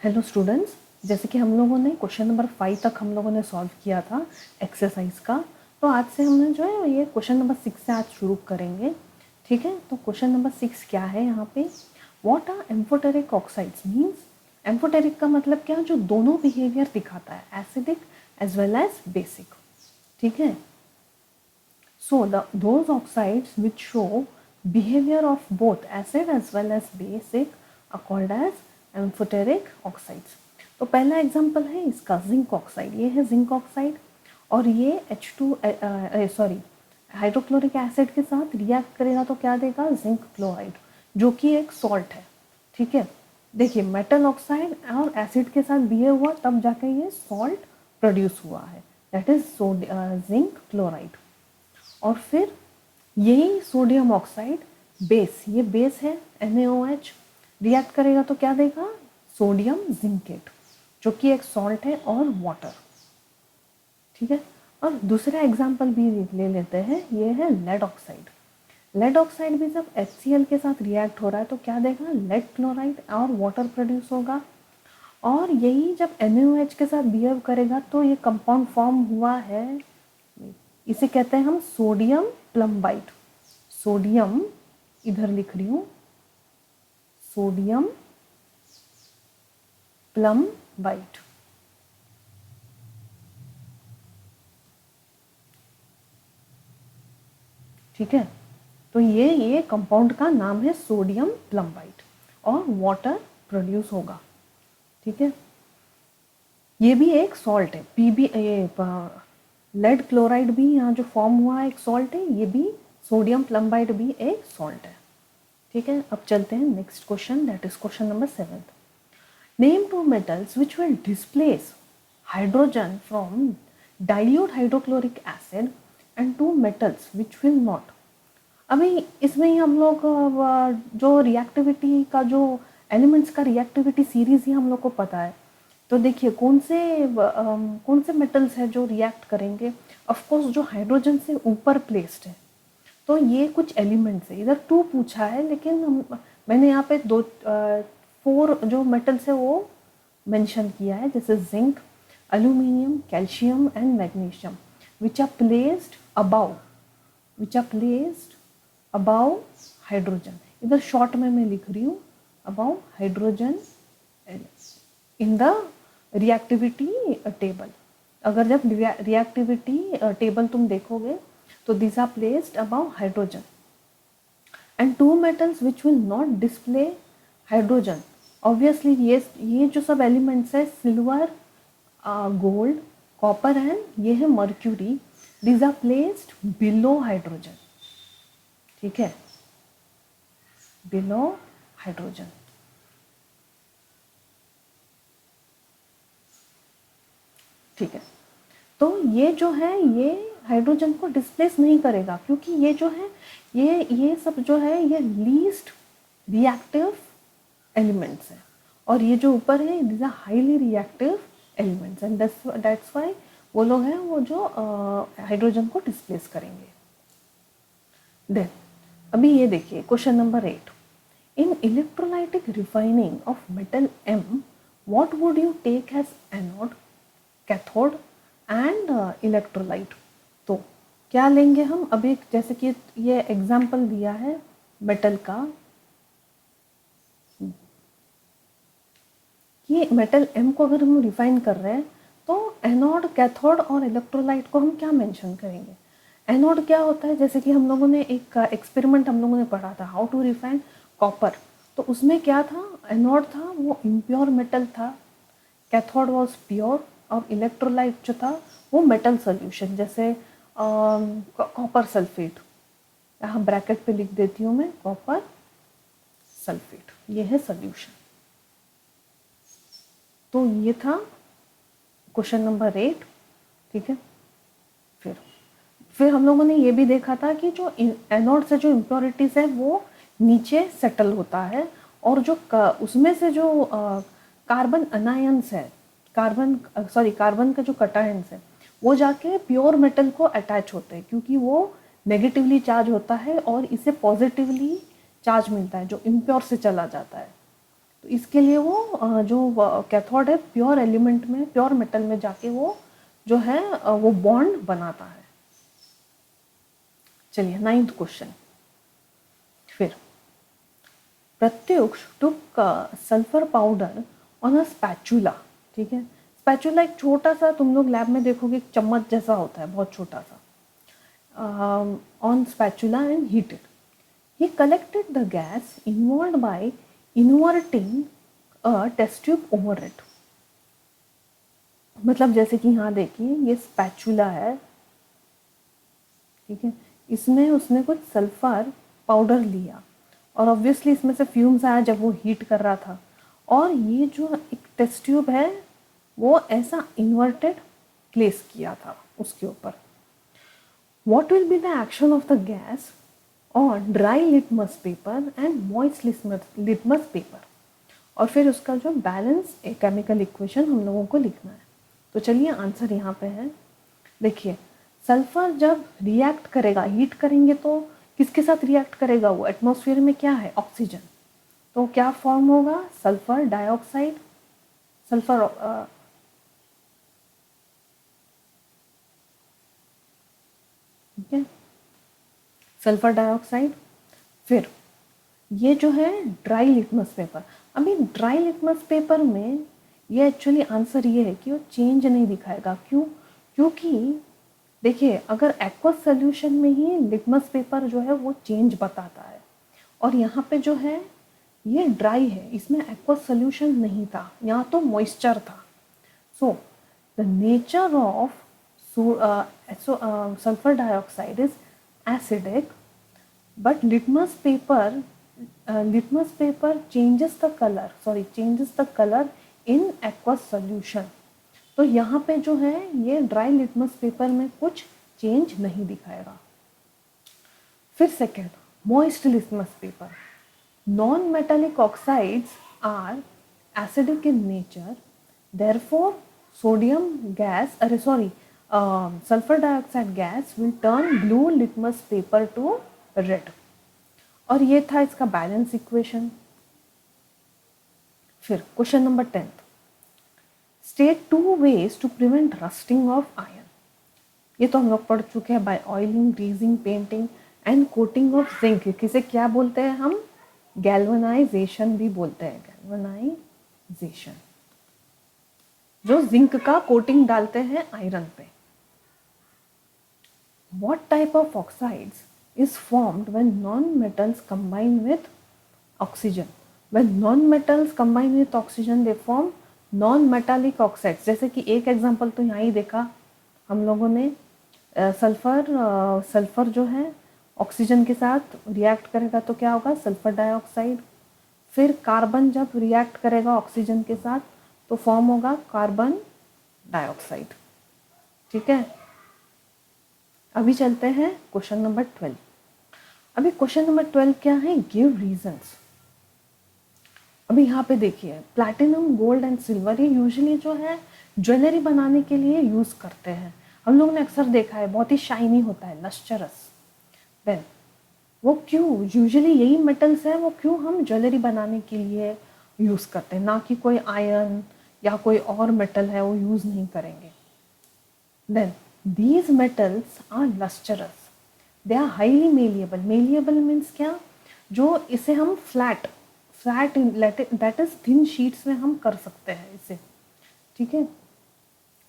Hello students, जैसे कि हम लोगों ने क्वेश्चन नंबर 5 तक हम लोगों ने सॉल्व किया था एक्सरसाइज का। तो आज से हमने जो है ये क्वेश्चन नंबर 6 से आज शुरू करेंगे। ठीक है, तो क्वेश्चन नंबर 6 क्या है यहाँ पे, what are amphoteric oxides means. Amphoteric का मतलब क्या, जो दोनों बिहेवियर दिखाता है, acidic as well as basic. ठीक है, so those oxides which show behavior of both acid as well as basic are called as amphoteric oxides। तो पहला एग्जांपल है इसका जिंक ऑक्साइड। ये है जिंक ऑक्साइड और ये हाइड्रोक्लोरिक एसिड के साथ रिएक्ट करेगा तो क्या देगा, जिंक क्लोराइड, जो कि एक सॉल्ट है। ठीक है, देखिए मेटल ऑक्साइड और एसिड के साथ बिहेव हुआ तब जाके ये सॉल्ट प्रोड्यूस हुआ है, दैट इज जिंक क्लोराइड। और फिर यही सोडियम ऑक्साइड बेस, ये बेस है NaOH, रिएक्ट करेगा तो क्या देगा, सोडियम जिंकेट, जो कि एक सॉल्ट है और वाटर। ठीक है, और दूसरा एग्जांपल भी ले लेते हैं, ये है लेड ऑक्साइड। लेड ऑक्साइड भी जब HCl के साथ रिएक्ट हो रहा है तो क्या देगा, लेड क्लोराइड और वाटर प्रोड्यूस होगा। और यही जब NaOH के साथ बिहेव करेगा तो ये कंपाउंड फॉर्म हुआ है, इसे कहते हैं हम सोडियम प्लम्बाइट। सोडियम इधर लिख रही हूं, सोडियम प्लम्बाइट। ठीक है, तो ये कंपाउंड का नाम है सोडियम प्लम्बाइट और वाटर प्रोड्यूस होगा। ठीक है, ये भी एक सॉल्ट है, पीबी लेड क्लोराइड भी यहाँ जो फॉर्म हुआ है एक सॉल्ट है, ये भी सोडियम प्लम्बाइड भी एक सॉल्ट है। ठीक है, अब चलते हैं next question, that is question number 7। Name two metals which will displace hydrogen from dilute hydrochloric acid and two metals which will not. अभी इसमें ही हम लोग जो रिएक्टिविटी का जो एलिमेंट्स का रिएक्टिविटी सीरीज ही हम लोग को पता है। तो देखिए कौन से मेटल्स है जो रिएक्ट करेंगे, ऑफ कोर्स जो हाइड्रोजन से ऊपर प्लेस्ड है। तो ये कुछ एलिमेंट्स है, इधर 2 पूछा है लेकिन मैंने यहाँ पे 4 जो मेटल्स है वो मेंशन किया है, जैसे zinc, aluminium, calcium and magnesium, which are placed above hydrogen. इधर शॉर्ट में मैं लिख रही हूँ above hydrogen in the reactivity table. अगर जब रिएक्टिविटी टेबल तुम देखोगे तो these are placed above hydrogen and 2 metals which will not display hydrogen, obviously ये जो सब एलिमेंट्स है, सिल्वर, गोल्ड, कॉपर एंड ये है mercury, these are placed below hydrogen। ठीक है, below hydrogen। ठीक है, तो ये जो है ये हाइड्रोजन को डिस्प्लेस नहीं करेगा, क्योंकि ये जो है ये सब जो है ये लीस्ट रिएक्टिव एलिमेंट्स है, और ये जो ऊपर है these are highly reactive elements and that's why वो लोग हैं वो जो हाइड्रोजन को डिस्प्लेस करेंगे। देन अभी ये देखिए question number 8। In electrolytic refining of metal M, what would you take as anode, cathode and electrolyte. तो क्या लेंगे हम, अभी जैसे कि ये एग्जाम्पल दिया है मेटल का, कि मेटल M को अगर हम रिफाइन कर रहे हैं तो एनोड, कैथोड और इलेक्ट्रोलाइट को हम क्या मेंशन करेंगे। एनोड क्या होता है, जैसे कि हम लोगों ने एक एक्सपेरिमेंट हम लोगों ने पढ़ा था, हाउ टू रिफाइन कॉपर। तो उसमें क्या था, एनोड था वो इम्प्योर मेटल था, कैथोड वॉज प्योर, और इलेक्ट्रोलाइट जो था वो मेटल सोल्यूशन, जैसे कॉपर सल्फेट, यहाँ ब्रैकेट पे लिख देती हूँ मैं, कॉपर सल्फेट, ये है सोल्यूशन। तो ये था क्वेश्चन नंबर 8। ठीक है, फिर हम लोगों ने ये भी देखा था कि जो एनोड से जो इम्प्योरिटीज है वो नीचे सेटल होता है, और जो उसमें से जो कार्बन अनायंस है, कार्बन का जो कटायंस है वो जाके प्योर मेटल को अटैच होते हैं, क्योंकि वो नेगेटिवली चार्ज होता है और इसे पॉजिटिवली चार्ज मिलता है जो इम्प्योर से चला जाता है। तो इसके लिए वो जो कैथोड है प्योर एलिमेंट में, प्योर मेटल में जाके वो जो है वो बॉन्ड बनाता है। चलिए 9th क्वेश्चन। फिर Pratyush took sulphur powder on a spatula. ठीक है, स्पैचुला एक छोटा सा, तुम लोग लैब में देखोगे एक चम्मच जैसा होता है, बहुत छोटा सा, on spatula and heated. He collected the gas involved by inverting a test tube over it. मतलब जैसे कि यहाँ देखिए ये स्पैचुला है, ठीक है, इसमें उसने कुछ सल्फर पाउडर लिया और ऑब्वियसली इसमें से फ्यूम्स आया जब वो हीट कर रहा था, और ये जो एक टेस्ट ट्यूब है वो ऐसा इन्वर्टेड प्लेस किया था उसके ऊपर। What will be the action of the gas on dry litmus paper and moist litmus paper? और फिर उसका जो बैलेंस केमिकल इक्वेशन हम लोगों को लिखना है। तो चलिए आंसर यहाँ पे है। देखिए सल्फर जब रिएक्ट करेगा, हीट करेंगे तो किसके साथ रिएक्ट करेगा वो? एटमॉस्फेयर में क्या है? ऑक्सीजन। तो क्या फॉर्म होगा? सल्फर डाइऑक्साइड, सल्फर ठीक है, सल्फर डाइऑक्साइड। फिर ये जो है ड्राई लिटमस पेपर। अभी ड्राई लिटमस पेपर में ये एक्चुअली आंसर ये है कि वो चेंज नहीं दिखाएगा। क्यों? क्योंकि देखिए अगर एक्वस सोल्यूशन में ही लिटमस पेपर जो है वो चेंज बताता है, और यहाँ पे जो है ये ड्राई है, इसमें एक्वस सोल्यूशन नहीं था, यहाँ तो मॉइस्चर था। So the nature of sulfur dioxide is acidic, but litmus paper changes the color in aqueous solution। तो यहाँ पे जो है ये ड्राई लिटमस पेपर में कुछ चेंज नहीं दिखाएगा। फिर second, moist litmus paper. Non metallic oxides are acidic in nature, therefore sodium gas sulfur dioxide gas will turn blue litmus paper to red। और ये था इसका बैलेंस इक्वेशन। फिर question number 10th, state 2 ways to prevent rusting of iron। ये तो हम लोग पढ़ चुके हैं, by oiling, greasing, painting and coating of zinc. किसे क्या बोलते हैं हम? गैल्वेनाइजेशन भी बोलते हैं, गैल्वेनाइजेशन, जो जिंक का कोटिंग डालते हैं आयरन पे। What type of oxides is formed when non-metals combine with oxygen? When non-metals combine with oxygen, they form non-metallic oxides। जैसे कि एक एग्जांपल तो यहाँ ही देखा हम लोगों ने, सल्फर जो है ऑक्सीजन के साथ रिएक्ट करेगा तो क्या होगा? Sulphur dioxide. फिर कार्बन जब रिएक्ट करेगा ऑक्सीजन के साथ तो फॉर्म होगा कार्बन डाइऑक्साइड। ठीक है, अभी चलते हैं क्वेश्चन नंबर 12। अभी क्वेश्चन नंबर 12 क्या है? Give reasons. अभी यहाँ पे देखिए प्लैटिनम, गोल्ड एंड सिल्वर ये यूजुअली जो है ज्वेलरी बनाने के लिए यूज़ करते हैं। हम लोगों ने अक्सर देखा है, बहुत ही शाइनी होता है, लस्चरस। देन वो क्यों, यूजुअली यही मेटल्स है, वो क्यों हम ज्वेलरी बनाने के लिए यूज़ करते हैं, ना कि कोई आयरन या कोई और मेटल है वो यूज़ नहीं करेंगे। Then these metals are lustrous, they are highly malleable। malleable means क्या? जो इसे हम flat that is thin sheets में हम कर सकते हैं इसे। ठीक है,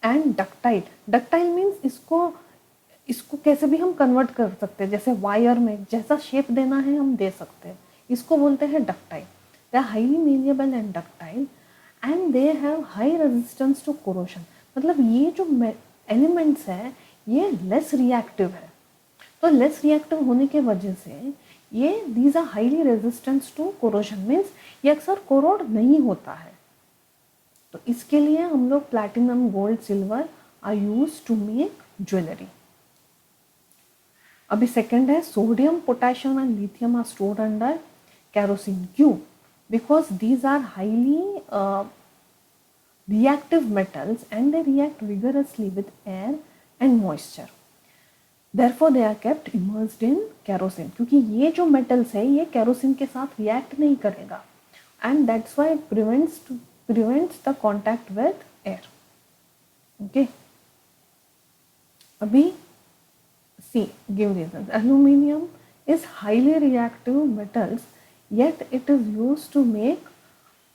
एंड डक्टाइल मीन्स इसको कैसे भी हम कन्वर्ट कर सकते हैं, जैसे वायर में जैसा शेप देना है हम दे सकते हैं, इसको बोलते हैं ductile. They are highly malleable and ductile and they have high resistance to corrosion. मतलब ये जो एलिमेंट्स है ये लेस रिएक्टिव है, तो लेस रिएक्टिव होने के वजह से ये these are highly resistance to corrosion, means ये अक्सर कोरोड नहीं होता है। तो इसके लिए हम लोग platinum, gold, silver are used to make jewellery. अभी सेकंड है sodium, potassium and lithium are stored under kerosene. क्यों? Because these are highly reactive metals and they react vigorously with air and moisture, therefore they are kept immersed in kerosene। क्योंकि ये जो metals है ये kerosene के साथ react नहीं करेगा, and that's why it prevents the contact with air. Okay, abhi see, give reasons. Aluminium is highly reactive metals, yet it is used to make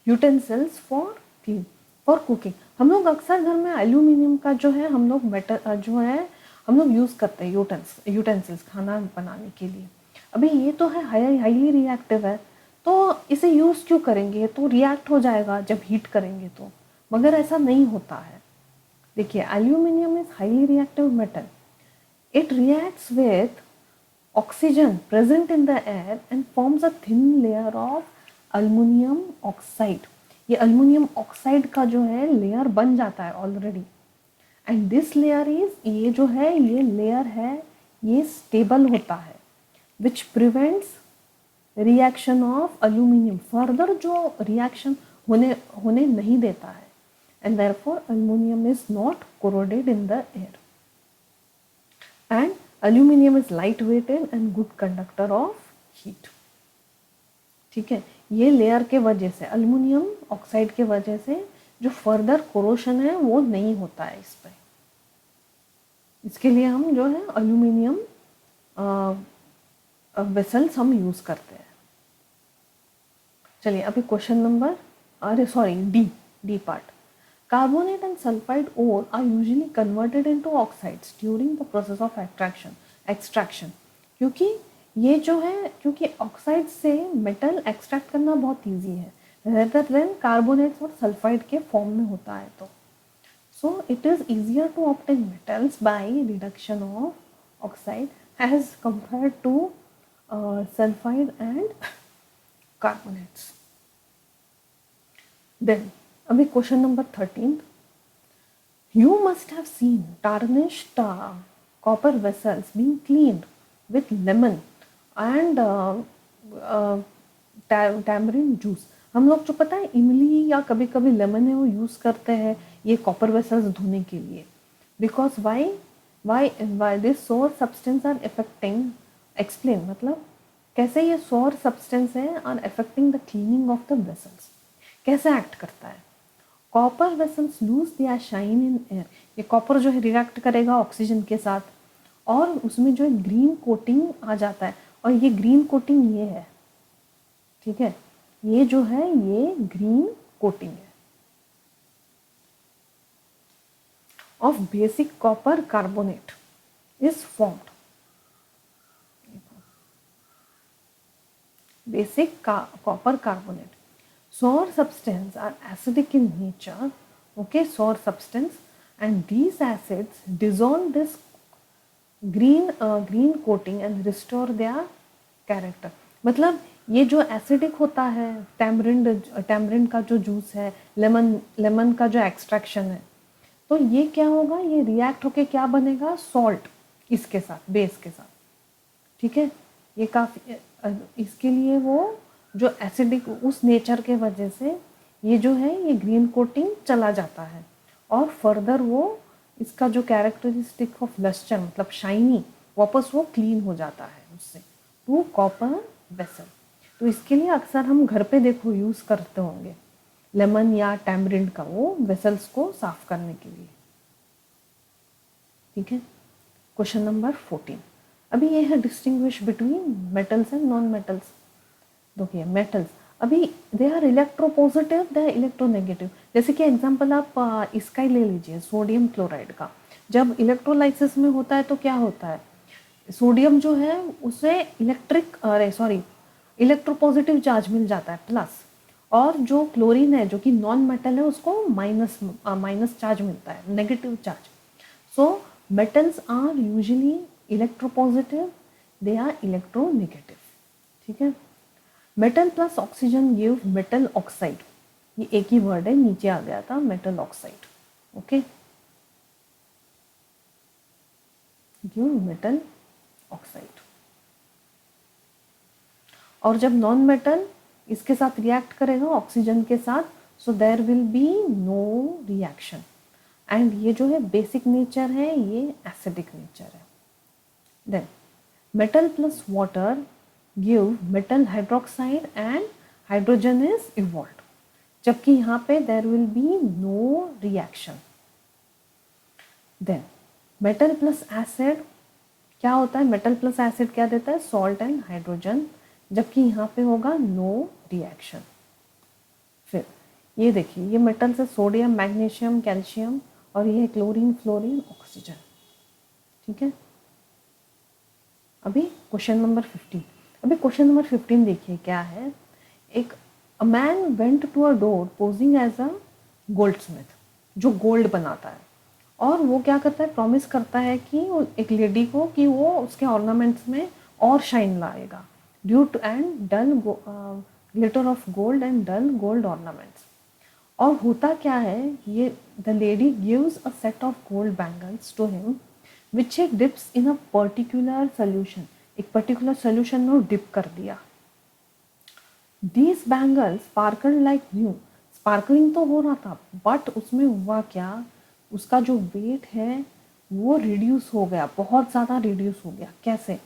utensils for clean for cooking. हम लोग अक्सर घर में aluminium का जो है हम लोग मेटल जो है हम लोग यूज़ करते हैं यूटेंसिल्स खाना बनाने के लिए. अभी ये तो है हाईली रिएक्टिव है, तो इसे यूज़ क्यों करेंगे? तो रिएक्ट हो जाएगा जब हीट करेंगे तो, मगर ऐसा नहीं होता है. देखिए, aluminium is highly reactive metal. It reacts with oxygen present in the air and forms a thin layer of aluminum oxide. ये अल्युमिनियम ऑक्साइड का जो है लेयर बन जाता है ऑलरेडी. एंड दिस लेयर ये जो है ये लेयर है ये स्टेबल होता है, which prevents reaction of aluminium. Further जो रिएक्शन होने नहीं देता है. And therefore aluminium is not corroded in the air. And aluminium is light weighted and good conductor of heat. ठीक है, ये लेयर के वजह से अल्युमिनियम ऑक्साइड के वजह से जो फर्दर कोरोशन है वो नहीं होता है इस पे. इसके लिए हम जो है अल्युमिनियम वेसल्स हम यूज करते हैं. चलिए अभी question number D part. Carbonate and sulfide ore are usually converted into oxides during the process of extraction. क्योंकि ये जो है क्योंकि ऑक्साइड से मेटल एक्सट्रैक्ट करना बहुत इजी है rather than कार्बोनेट्स और सल्फाइड के फॉर्म में होता है. तो so it is easier to obtain metals by reduction of oxide as compared to sulfide and carbonates. Then अभी question number 13. You must have seen tarnished copper vessels being cleaned with lemon and tamarind juice. हम लोग जो पता है इमली या कभी कभी लेमन है वो यूज़ करते हैं ये कॉपर वेसल्स धोने के लिए. Because why this sour substance are affecting. Explain मतलब कैसे ये सोर सब्सटेंस है are affecting the cleaning of the vessels. कैसे एक्ट करता है? Copper vessels lose their shine in air. ये कॉपर जो है रिएक्ट करेगा ऑक्सीजन के साथ और उसमें जो है ग्रीन कोटिंग आ जाता है. और ये ग्रीन कोटिंग ये है, ठीक है, ये जो है ये ग्रीन कोटिंग है of basic copper carbonate is formed. Basic copper carbonate. Sour substances are acidic in nature, okay, sour substance, and these acids dissolve this green coating and restore their character. मतलब ये जो acidic होता है tamarind का जो juice है, lemon का जो एक्सट्रैक्शन है, तो ये क्या होगा, ये रिएक्ट होके क्या बनेगा, सॉल्ट इसके साथ, बेस के साथ. ठीक है, ये काफ़ी इसके लिए वो जो एसिडिक उस नेचर के वजह से ये जो है ये ग्रीन कोटिंग चला जाता है और फर्दर वो इसका जो कैरेक्टरिस्टिक ऑफ लस्टर मतलब शाइनी वापस वो क्लीन हो जाता है उससे टू कॉपर वेसल. तो इसके लिए अक्सर हम घर पे देखो यूज़ करते होंगे लेमन या टैमरिंड का वो वेसल्स को साफ करने के लिए. ठीक है, क्वेश्चन नंबर 14. अभी ये है distinguish between metals and non metals. देखिए मेटल्स अभी they are electropositive, they are electronegative. जैसे कि एग्जांपल आप इसका ही ले लीजिए सोडियम क्लोराइड का. जब इलेक्ट्रोलाइसिस में होता है तो क्या होता है, सोडियम जो है उसे इलेक्ट्रोपॉजिटिव चार्ज मिल जाता है प्लस, और जो क्लोरीन है जो कि नॉन मेटल है उसको माइनस चार्ज मिलता है, negative charge. So metals are usually electropositive, they are electronegative. ठीक है, metal plus oxygen give metal oxide. ये एक ही वर्ड है, नीचे आ गया था metal oxide. Okay, give metal oxide. और जब नॉन मेटल इसके साथ रिएक्ट करेगा ऑक्सीजन के साथ, so there will be no reaction. And ये जो है बेसिक नेचर है, ये एसिडिक नेचर है. Then metal plus water give metal hydroxide and hydrogen is evolve, जबकि यहाँ पे there will be no reaction. Then metal plus acid क्या होता है, मेटल प्लस एसिड क्या देता है, सॉल्ट एंड हाइड्रोजन, जबकि यहाँ पे होगा नो रिएक्शन। फिर ये देखिए, ये मेटल से सोडियम, मैग्नीशियम, कैल्शियम, और ये क्लोरीन, फ्लोरीन, ऑक्सीजन। ठीक है, अभी क्वेश्चन नंबर 15। अभी क्वेश्चन नंबर 15 देखिए क्या है। एक a man went to a door posing as a goldsmith, जो गोल्ड बनाता है, और वो क्या करता है, प्रॉमिस करता है कि एक लेडी को कि वो उसके ऑर्नामेंट्स में और शाइन लाएगा, due to and dull glitter of gold and dull gold ornaments. और होता क्या है, ये the lady gives a set of gold bangles to him which he dips in a particular solution, एक पर्टिकुलर सोल्यूशन में dip कर दिया। These bangles sparkle like new, sparkling तो हो रहा था, बट उसमें हुआ क्या, उसका जो वेट है वो रिड्यूस हो गया, बहुत ज़्यादा रिड्यूस हो गया। कैसे?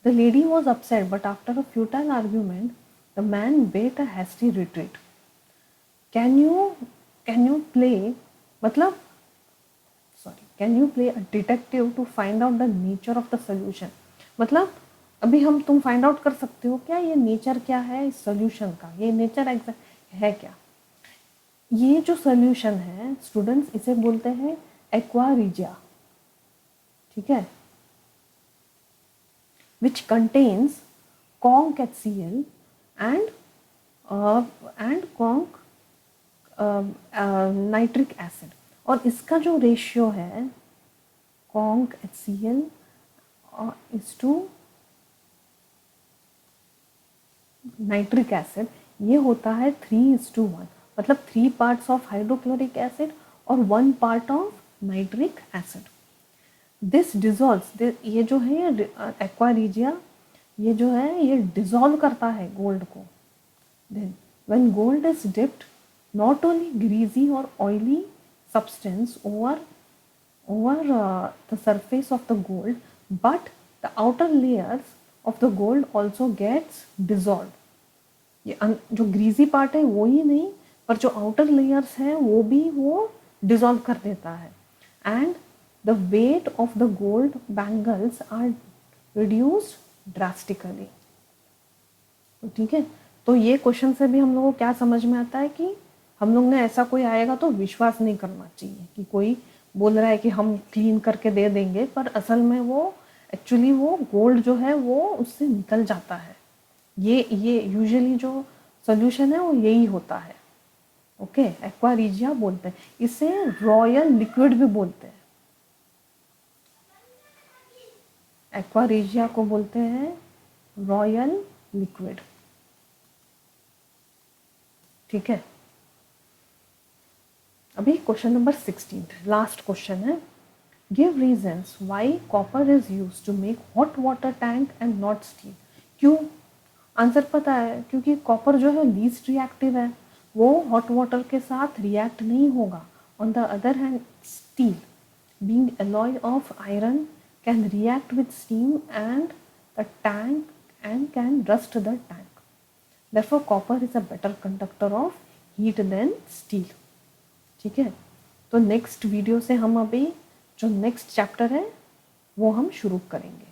The lady was upset but after a futile argument the man beat a hasty retreat. Can you play, मतलब sorry, can you play a detective to find out the nature of the solution. मतलब अभी तुम find out कर सकते हो क्या ये nature क्या है इस सोल्यूशन का, ये नेचर एग्जैक्ट है क्या। ये जो सोल्यूशन है स्टूडेंट्स, इसे बोलते हैं एक्वा रिजिया। ठीक है, which contains conc HCl and conc nitric acid, और इसका जो रेशियो है conc HCl is to nitric acid, ये होता है 3:1, मतलब 3 पार्ट्स ऑफ हाइड्रोक्लोरिक एसिड और 1 part of nitric acid. This dissolve, ये जो है एक्वा रिजिया, ये जो है ये डिजॉल्व करता है गोल्ड को। Then when gold is dipped, not only greasy और oily substance over the surface of the gold, but the outer layers of the gold also gets dissolved। ये जो ग्रीजी पार्ट है वो ही नहीं, पर जो आउटर लेयर्स है वो भी वो डिजॉल्व कर देता है। And the weight of the gold bangles are reduced drastically. तो ठीक है, तो ये क्वेश्चन से भी हम लोगों को क्या समझ में आता है कि हम लोग ने ऐसा कोई आएगा तो विश्वास नहीं करना चाहिए कि कोई बोल रहा है कि हम क्लीन करके दे देंगे, पर असल में वो एक्चुअली वो गोल्ड जो है वो उससे निकल जाता है। ये यूजुअली जो सोल्यूशन है वो यही होता है। ओके, एक्वा रिजिया बोलते हैं इसे, रॉयल लिक्विड भी बोलते हैं। एक्वा रिजिया को बोलते हैं रॉयल लिक्विड। ठीक है, अभी क्वेश्चन नंबर 16, लास्ट क्वेश्चन है। Give reasons why copper is used to make hot water tank and not steel. क्यों? आंसर पता है, क्योंकि कॉपर जो है लीस्ट रिएक्टिव है, वो हॉट वाटर के साथ रिएक्ट नहीं होगा। On the other hand steel being alloy of iron can react with steam and the tank and can rust the tank. Therefore copper is a better conductor of heat than steel। ठीक है, तो next video से हम अभी जो next chapter है वो हम शुरू करेंगे।